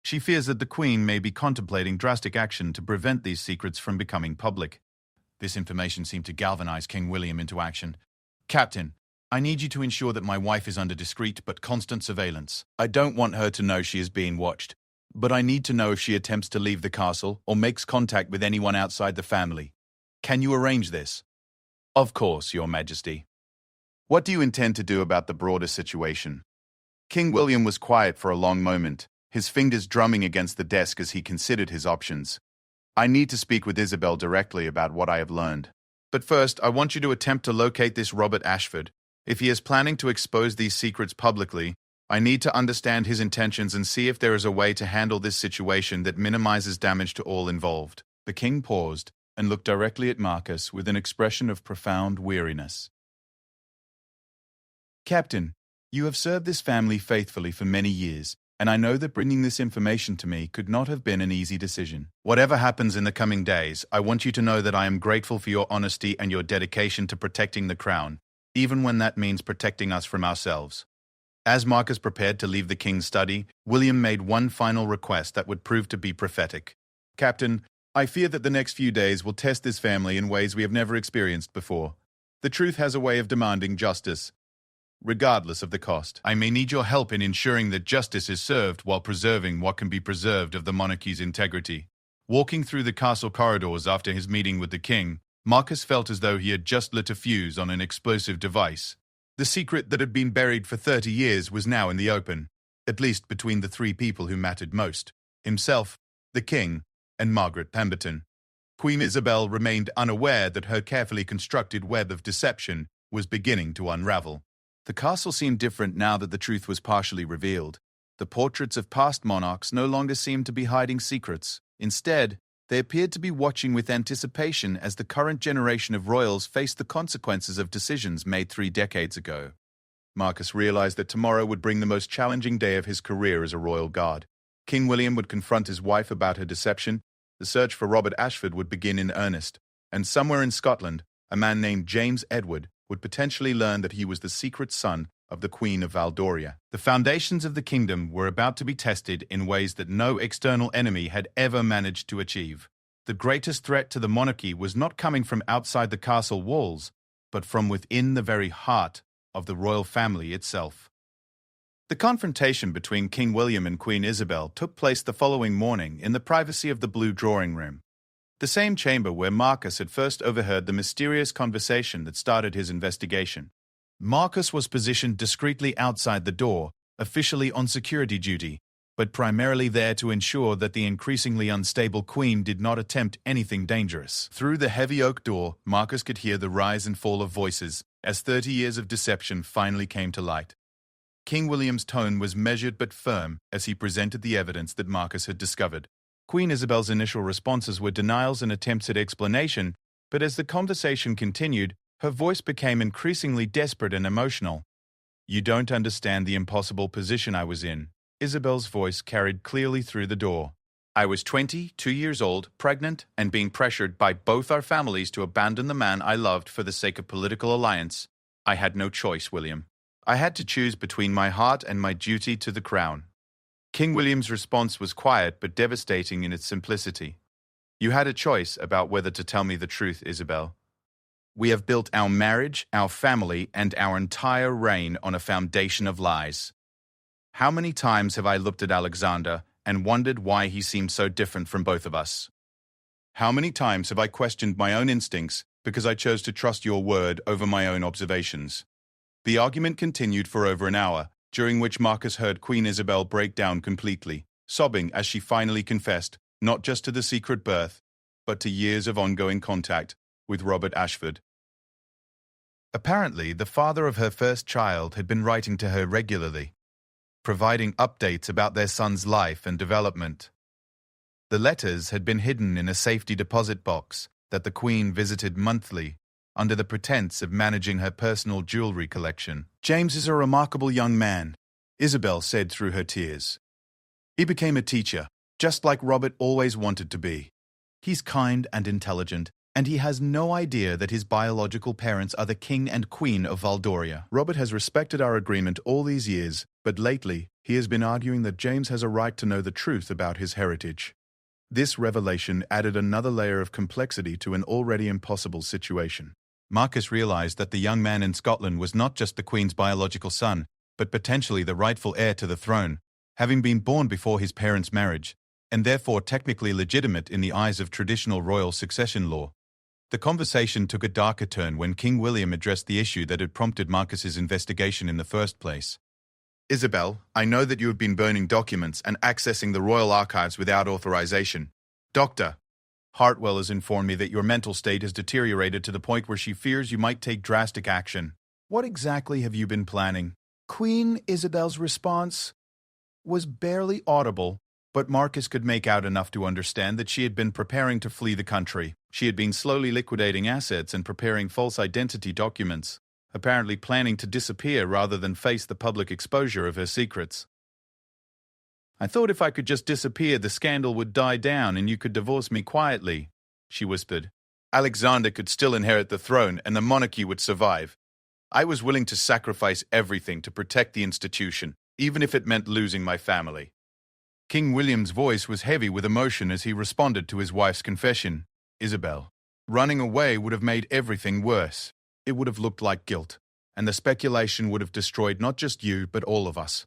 She fears that the Queen may be contemplating drastic action to prevent these secrets from becoming public. This information seemed to galvanize King William into action. Captain, I need you to ensure that my wife is under discreet but constant surveillance. I don't want her to know she is being watched, but I need to know if she attempts to leave the castle or makes contact with anyone outside the family. Can you arrange this? Of course, Your Majesty. What do you intend to do about the broader situation? King William was quiet for a long moment, his fingers drumming against the desk as he considered his options. I need to speak with Isabel directly about what I have learned. But first, I want you to attempt to locate this Robert Ashford. If he is planning to expose these secrets publicly, I need to understand his intentions and see if there is a way to handle this situation that minimizes damage to all involved. The king paused and looked directly at Marcus with an expression of profound weariness. Captain, you have served this family faithfully for many years, and I know that bringing this information to me could not have been an easy decision. Whatever happens in the coming days, I want you to know that I am grateful for your honesty and your dedication to protecting the crown, even when that means protecting us from ourselves. As Marcus prepared to leave the king's study, William made one final request that would prove to be prophetic. Captain, I fear that the next few days will test this family in ways we have never experienced before. The truth has a way of demanding justice, regardless of the cost. I may need your help in ensuring that justice is served while preserving what can be preserved of the monarchy's integrity. Walking through the castle corridors after his meeting with the king, Marcus felt as though he had just lit a fuse on an explosive device. The secret that had been buried for 30 years was now in the open, at least between the three people who mattered most: himself, the king, and Margaret Pemberton. Queen Isabel remained unaware that her carefully constructed web of deception was beginning to unravel. The castle seemed different now that the truth was partially revealed. The portraits of past monarchs no longer seemed to be hiding secrets. Instead, they appeared to be watching with anticipation as the current generation of royals faced the consequences of decisions made 3 decades ago. Marcus realized that tomorrow would bring the most challenging day of his career as a royal guard. King William would confront his wife about her deception, the search for Robert Ashford would begin in earnest, and somewhere in Scotland, a man named James Edward would potentially learn that he was the secret son of the Queen of Valdoria. The foundations of the kingdom were about to be tested in ways that no external enemy had ever managed to achieve. The greatest threat to the monarchy was not coming from outside the castle walls, but from within the very heart of the royal family itself. The confrontation between King William and Queen Isabel took place the following morning in the privacy of the Blue Drawing Room, the same chamber where Marcus had first overheard the mysterious conversation that started his investigation. Marcus was positioned discreetly outside the door, officially on security duty, but primarily there to ensure that the increasingly unstable queen did not attempt anything dangerous. Through the heavy oak door, Marcus could hear the rise and fall of voices as 30 years of deception finally came to light. King William's tone was measured but firm as he presented the evidence that Marcus had discovered. Queen Isabel's initial responses were denials and attempts at explanation, but as the conversation continued, her voice became increasingly desperate and emotional. You don't understand the impossible position I was in. Isabel's voice carried clearly through the door. I was 22 years old, pregnant, and being pressured by both our families to abandon the man I loved for the sake of political alliance. I had no choice, William. I had to choose between my heart and my duty to the crown. King William's response was quiet but devastating in its simplicity. You had a choice about whether to tell me the truth, Isabel. We have built our marriage, our family, and our entire reign on a foundation of lies. How many times have I looked at Alexander and wondered why he seemed so different from both of us? How many times have I questioned my own instincts because I chose to trust your word over my own observations? The argument continued for over an hour, during which Marcus heard Queen Isabel break down completely, sobbing as she finally confessed, not just to the secret birth, but to years of ongoing contact with Robert Ashford. Apparently, the father of her first child had been writing to her regularly, providing updates about their son's life and development. The letters had been hidden in a safety deposit box that the Queen visited monthly under the pretense of managing her personal jewelry collection. "James is a remarkable young man," Isabel said through her tears. "He became a teacher, just like Robert always wanted to be. He's kind and intelligent, and he has no idea that his biological parents are the King and Queen of Valdoria. Robert has respected our agreement all these years, but lately he has been arguing that James has a right to know the truth about his heritage." This revelation added another layer of complexity to an already impossible situation. Marcus realized that the young man in Scotland was not just the Queen's biological son, but potentially the rightful heir to the throne, having been born before his parents' marriage, and therefore technically legitimate in the eyes of traditional royal succession law. The conversation took a darker turn when King William addressed the issue that had prompted Marcus's investigation in the first place. "Isabel, I know that you have been burning documents and accessing the royal archives without authorization. Dr. Hartwell has informed me that your mental state has deteriorated to the point where she fears you might take drastic action. What exactly have you been planning?" Queen Isabel's response was barely audible, but Marcus could make out enough to understand that she had been preparing to flee the country. She had been slowly liquidating assets and preparing false identity documents, apparently planning to disappear rather than face the public exposure of her secrets. "I thought if I could just disappear, the scandal would die down and you could divorce me quietly," she whispered. "Alexander could still inherit the throne and the monarchy would survive. I was willing to sacrifice everything to protect the institution, even if it meant losing my family." King William's voice was heavy with emotion as he responded to his wife's confession. "Isabel, running away would have made everything worse. It would have looked like guilt, and the speculation would have destroyed not just you, but all of us.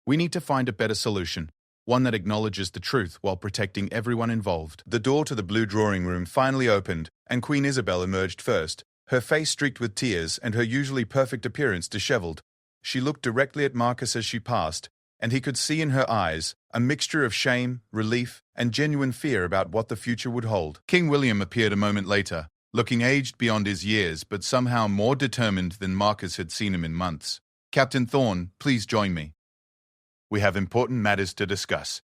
We need to find a better solution, one that acknowledges the truth while protecting everyone involved." The door to the blue drawing room finally opened, and Queen Isabel emerged first, her face streaked with tears and her usually perfect appearance disheveled. She looked directly at Marcus as she passed, and he could see in her eyes a mixture of shame, relief, and genuine fear about what the future would hold. King William appeared a moment later, looking aged beyond his years, but somehow more determined than Marcus had seen him in months. "Captain Thorne, please join me. We have important matters to discuss."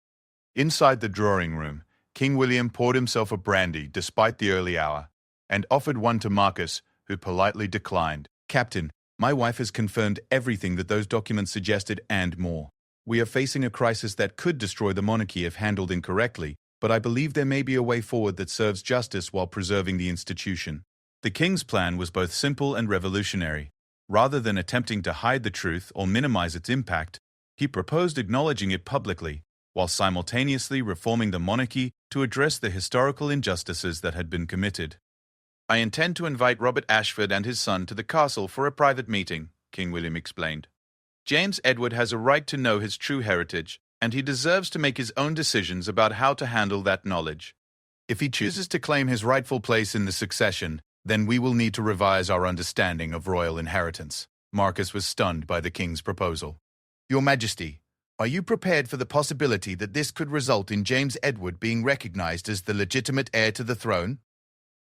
Inside the drawing room, King William poured himself a brandy despite the early hour, and offered one to Marcus, who politely declined. "Captain, my wife has confirmed everything that those documents suggested and more. We are facing a crisis that could destroy the monarchy if handled incorrectly, but I believe there may be a way forward that serves justice while preserving the institution." The king's plan was both simple and revolutionary. Rather than attempting to hide the truth or minimize its impact, he proposed acknowledging it publicly, while simultaneously reforming the monarchy to address the historical injustices that had been committed. "I intend to invite Robert Ashford and his son to the castle for a private meeting," King William explained. "James Edward has a right to know his true heritage, and he deserves to make his own decisions about how to handle that knowledge. If he chooses to claim his rightful place in the succession, then we will need to revise our understanding of royal inheritance." Marcus was stunned by the king's proposal. "Your Majesty, are you prepared for the possibility that this could result in James Edward being recognized as the legitimate heir to the throne?"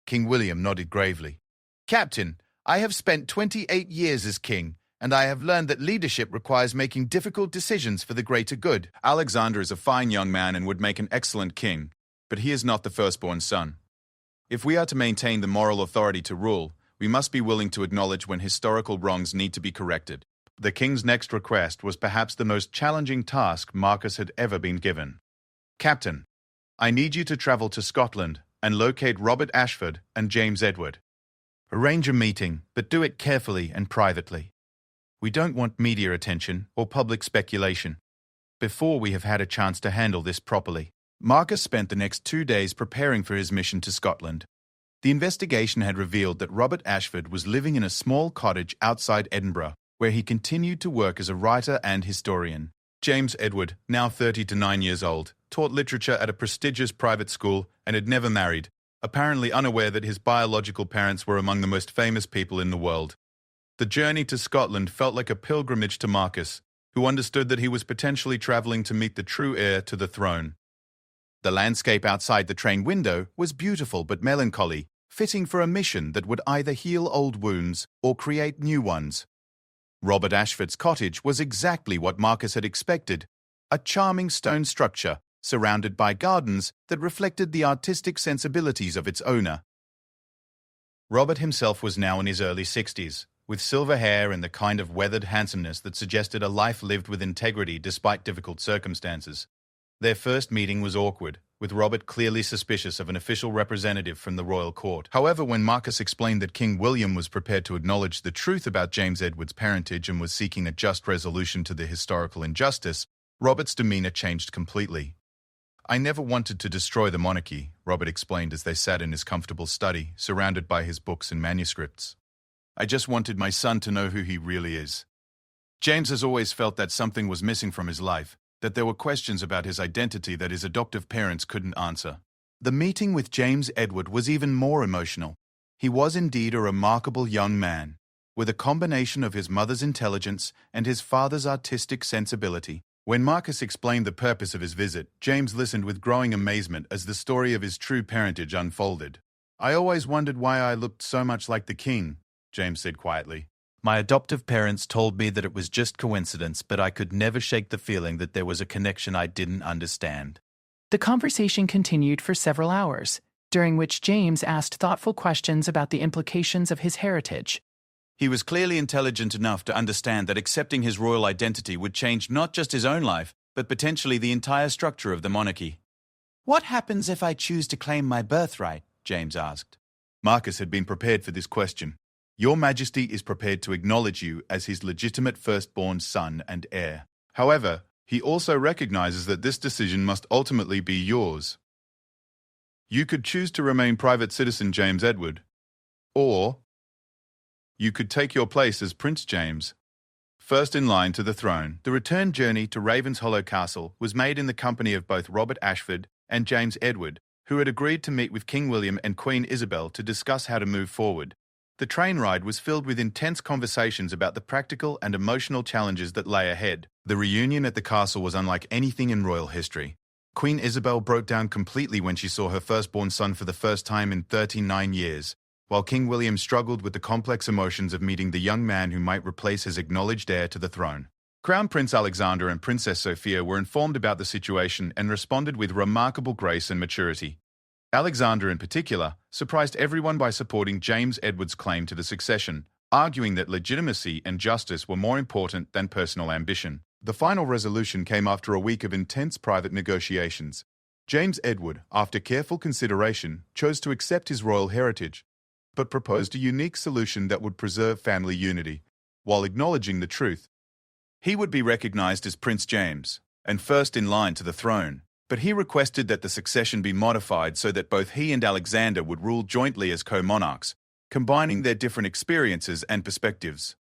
King William nodded gravely. "Captain, I have spent 28 years as king, and I have learned that leadership requires making difficult decisions for the greater good. Alexander is a fine young man and would make an excellent king, but he is not the firstborn son. If we are to maintain the moral authority to rule, we must be willing to acknowledge when historical wrongs need to be corrected." The king's next request was perhaps the most challenging task Marcus had ever been given. "Captain, I need you to travel to Scotland and locate Robert Ashford and James Edward. Arrange a meeting, but do it carefully and privately. We don't want media attention or public speculation before we have had a chance to handle this properly." Marcus spent the next 2 days preparing for his mission to Scotland. The investigation had revealed that Robert Ashford was living in a small cottage outside Edinburgh, where he continued to work as a writer and historian. James Edward, now 39 years old, taught literature at a prestigious private school and had never married, apparently unaware that his biological parents were among the most famous people in the world. The journey to Scotland felt like a pilgrimage to Marcus, who understood that he was potentially travelling to meet the true heir to the throne. The landscape outside the train window was beautiful but melancholy, fitting for a mission that would either heal old wounds or create new ones. Robert Ashford's cottage was exactly what Marcus had expected, a charming stone structure surrounded by gardens that reflected the artistic sensibilities of its owner. Robert himself was now in his early 60s, with silver hair and the kind of weathered handsomeness that suggested a life lived with integrity despite difficult circumstances. Their first meeting was awkward, with Robert clearly suspicious of an official representative from the royal court. However, when Marcus explained that King William was prepared to acknowledge the truth about James Edward's parentage and was seeking a just resolution to the historical injustice, Robert's demeanour changed completely. "I never wanted to destroy the monarchy," Robert explained as they sat in his comfortable study, surrounded by his books and manuscripts. "I just wanted my son to know who he really is. James has always felt that something was missing from his life, that there were questions about his identity that his adoptive parents couldn't answer." The meeting with James Edward was even more emotional. He was indeed a remarkable young man, with a combination of his mother's intelligence and his father's artistic sensibility. When Marcus explained the purpose of his visit, James listened with growing amazement as the story of his true parentage unfolded. "I always wondered why I looked so much like the king," James said quietly. "My adoptive parents told me that it was just coincidence, but I could never shake the feeling that there was a connection I didn't understand." The conversation continued for several hours, during which James asked thoughtful questions about the implications of his heritage. He was clearly intelligent enough to understand that accepting his royal identity would change not just his own life, but potentially the entire structure of the monarchy. "What happens if I choose to claim my birthright?" James asked. Marcus had been prepared for this question. "Your Majesty is prepared to acknowledge you as his legitimate firstborn son and heir. However, he also recognizes that this decision must ultimately be yours. You could choose to remain private citizen James Edward, or you could take your place as Prince James, first in line to the throne." The return journey to Ravenshollow Castle was made in the company of both Robert Ashford and James Edward, who had agreed to meet with King William and Queen Isabel to discuss how to move forward. The train ride was filled with intense conversations about the practical and emotional challenges that lay ahead. The reunion at the castle was unlike anything in royal history. Queen Isabel broke down completely when she saw her firstborn son for the first time in 39 years, while King William struggled with the complex emotions of meeting the young man who might replace his acknowledged heir to the throne. Crown Prince Alexander and Princess Sophia were informed about the situation and responded with remarkable grace and maturity. Alexander, in particular, surprised everyone by supporting James Edward's claim to the succession, arguing that legitimacy and justice were more important than personal ambition. The final resolution came after a week of intense private negotiations. James Edward, after careful consideration, chose to accept his royal heritage, but proposed a unique solution that would preserve family unity, while acknowledging the truth. He would be recognized as Prince James, and first in line to the throne, but he requested that the succession be modified so that both he and Alexander would rule jointly as co-monarchs, combining their different experiences and perspectives.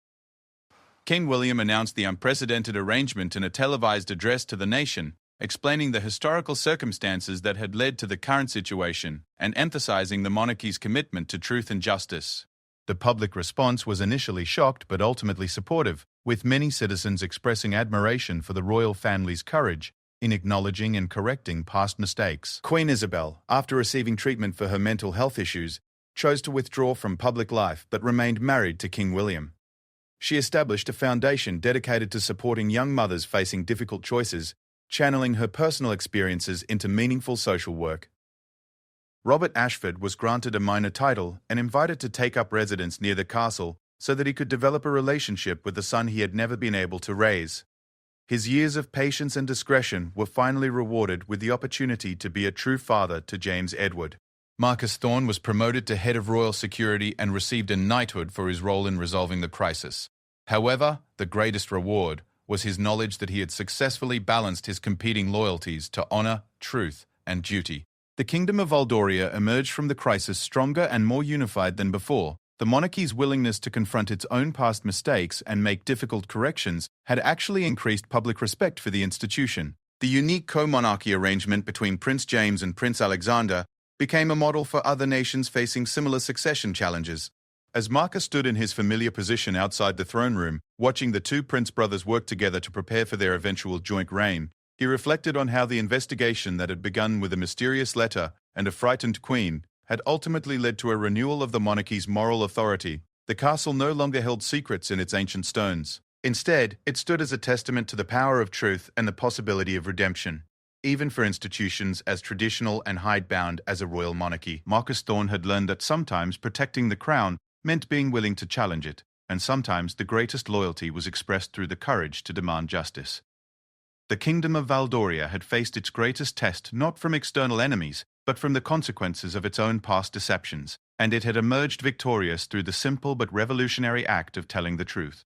King William announced the unprecedented arrangement in a televised address to the nation, explaining the historical circumstances that had led to the current situation and emphasizing the monarchy's commitment to truth and justice. The public response was initially shocked but ultimately supportive, with many citizens expressing admiration for the royal family's courage in acknowledging and correcting past mistakes. Queen Isabel, after receiving treatment for her mental health issues, chose to withdraw from public life but remained married to King William. She established a foundation dedicated to supporting young mothers facing difficult choices, channeling her personal experiences into meaningful social work. Robert Ashford was granted a minor title and invited to take up residence near the castle so that he could develop a relationship with the son he had never been able to raise. His years of patience and discretion were finally rewarded with the opportunity to be a true father to James Edward. Marcus Thorne was promoted to head of royal security and received a knighthood for his role in resolving the crisis. However, the greatest reward was his knowledge that he had successfully balanced his competing loyalties to honor, truth, and duty. The Kingdom of Valdoria emerged from the crisis stronger and more unified than before. The monarchy's willingness to confront its own past mistakes and make difficult corrections had actually increased public respect for the institution. The unique co-monarchy arrangement between Prince James and Prince Alexander became a model for other nations facing similar succession challenges. As Marcus stood in his familiar position outside the throne room, watching the two prince brothers work together to prepare for their eventual joint reign, he reflected on how the investigation that had begun with a mysterious letter and a frightened queen had ultimately led to a renewal of the monarchy's moral authority. The castle no longer held secrets in its ancient stones. Instead, it stood as a testament to the power of truth and the possibility of redemption, even for institutions as traditional and hidebound as a royal monarchy. Marcus Thorne had learned that sometimes protecting the crown meant being willing to challenge it, and sometimes the greatest loyalty was expressed through the courage to demand justice. The Kingdom of Valdoria had faced its greatest test not from external enemies, but from the consequences of its own past deceptions, and it had emerged victorious through the simple but revolutionary act of telling the truth.